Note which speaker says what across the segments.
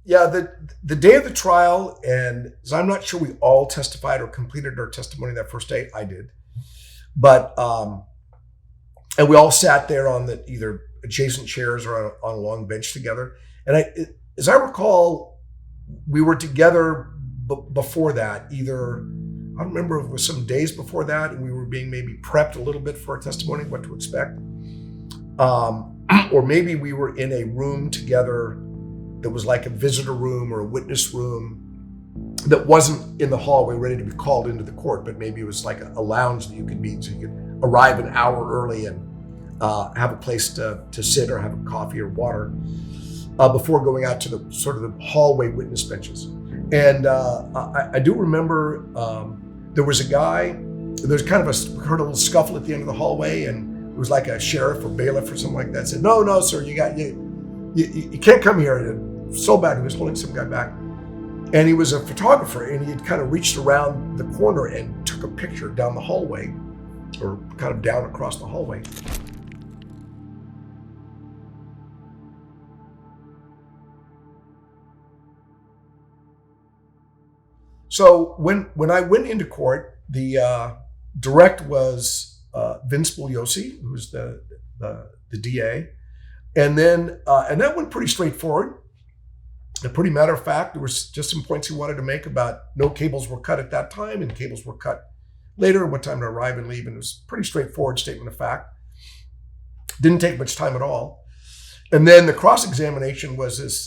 Speaker 1: Yeah, the day of the trial, and so I'm not sure we all testified or completed our testimony that first day. I did, but and we all sat there on the either adjacent chairs or on a long bench together. And as I recall, we were together before that. Either I don't remember if it was some days before that, and we were being maybe prepped a little bit for our testimony, what to expect, or maybe we were in a room together that was like a visitor room or a witness room that wasn't in the hallway ready to be called into the court, but maybe it was like a lounge that you could be, so you could arrive an hour early and have a place to sit or have a coffee or water before going out to the sort of the hallway witness benches. And I do remember there was a guy, there's kind of we heard a little scuffle at the end of the hallway, and it was like a sheriff or bailiff or something like that said, no, sir, you can't come here. And so bad, he was holding some guy back. And he was a photographer, and he had kind of reached around the corner and took a picture down the hallway, or kind of down across the hallway. So when I went into court, the direct was Vince Bugliosi, who was the DA, and then and that went pretty straightforward, and pretty matter of fact. There was just some points he wanted to make about no cables were cut at that time, and cables were cut later, and what time to arrive and leave, and it was a pretty straightforward statement of fact. Didn't take much time at all. And then the cross-examination was this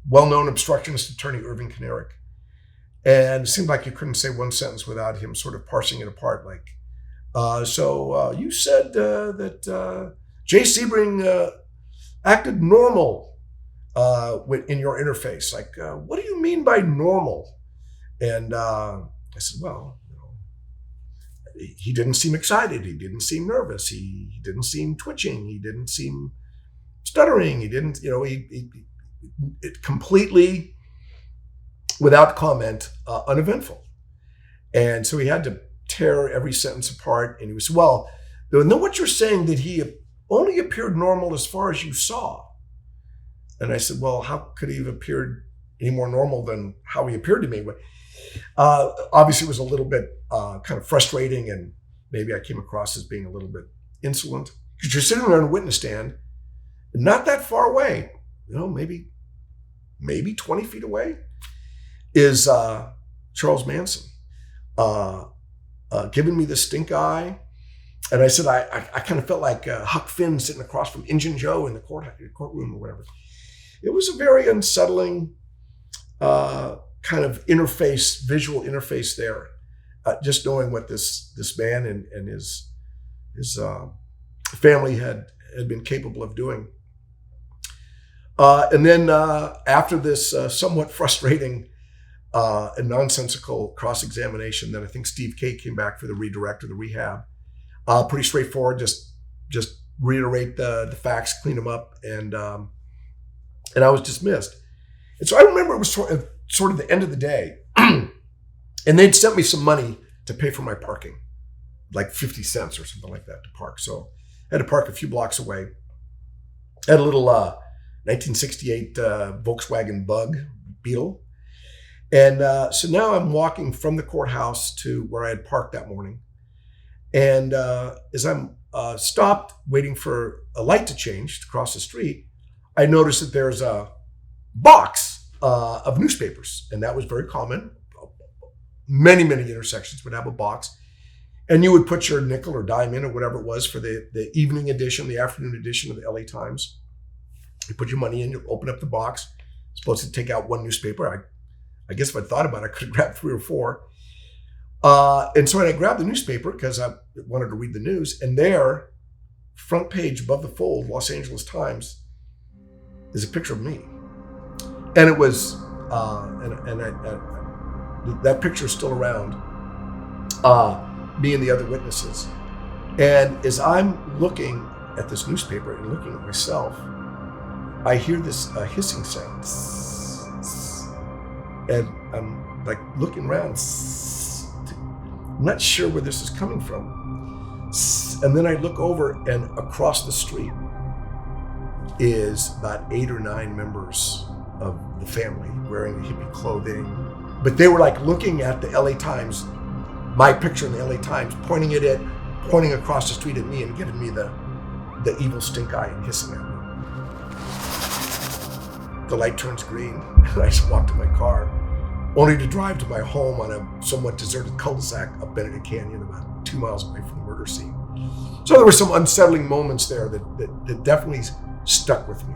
Speaker 1: well-known obstructionist attorney, Irving Kanarick. And it seemed like you couldn't say one sentence without him sort of parsing it apart. Like, so you said that Jay Sebring acted normal in your interface. Like, what do you mean by normal? And I said, well, he didn't seem excited. He didn't seem nervous. He didn't seem twitching. He didn't seem stuttering. He didn't, it completely, without comment, uneventful. And so he had to tear every sentence apart. And he was, well, then what you're saying that he only appeared normal as far as you saw. And I said, well, how could he have appeared any more normal than how he appeared to me? Obviously, it was a little bit kind of frustrating, and maybe I came across as being a little bit insolent. Because you're sitting there on a witness stand, not that far away, maybe 20 feet away, is Charles Manson giving me the stink eye. And I said, I kind of felt like Huck Finn sitting across from Injun Joe in the courtroom or whatever. It was a very unsettling kind of visual interface there. Just knowing what this man and his family had been capable of doing. And then after this somewhat frustrating and nonsensical cross-examination, then I think Steve K came back for the redirect or the rehab. Pretty straightforward, just reiterate the facts, clean them up, and I was dismissed. And so I remember it was sort of the end of the day, and they'd sent me some money to pay for my parking, like 50 cents or something like that to park. So I had to park a few blocks away. I had a little 1968 Volkswagen Bug Beetle. And so now I'm walking from the courthouse to where I had parked that morning. And as I'm stopped waiting for a light to change to cross the street, I noticed that there's a box of newspapers. And that was very common. Many, many intersections would have a box. And you would put your nickel or dime in or whatever it was for the evening edition, the afternoon edition of the LA Times. You put your money in, you open up the box. You're supposed to take out one newspaper. I guess if I'd thought about it, I could have grabbed 3 or 4. And so I grabbed the newspaper because I wanted to read the news. And there, front page above the fold, Los Angeles Times, is a picture of me. And it was, that picture is still around, me and the other witnesses. And as I'm looking at this newspaper and looking at myself, I hear this hissing sound. And I'm like looking around. I'm not sure where this is coming from. And then I look over, and across the street is about 8 or 9 members of the family wearing hippie clothing. But they were like looking at the LA Times, my picture in the LA Times, pointing across the street at me and giving me the evil stink eye and hissing at me. The light turns green and I just walk to my car, only to drive to my home on a somewhat deserted cul-de-sac up Benedict Canyon, about 2 miles away from the murder scene. So there were some unsettling moments there that definitely stuck with me.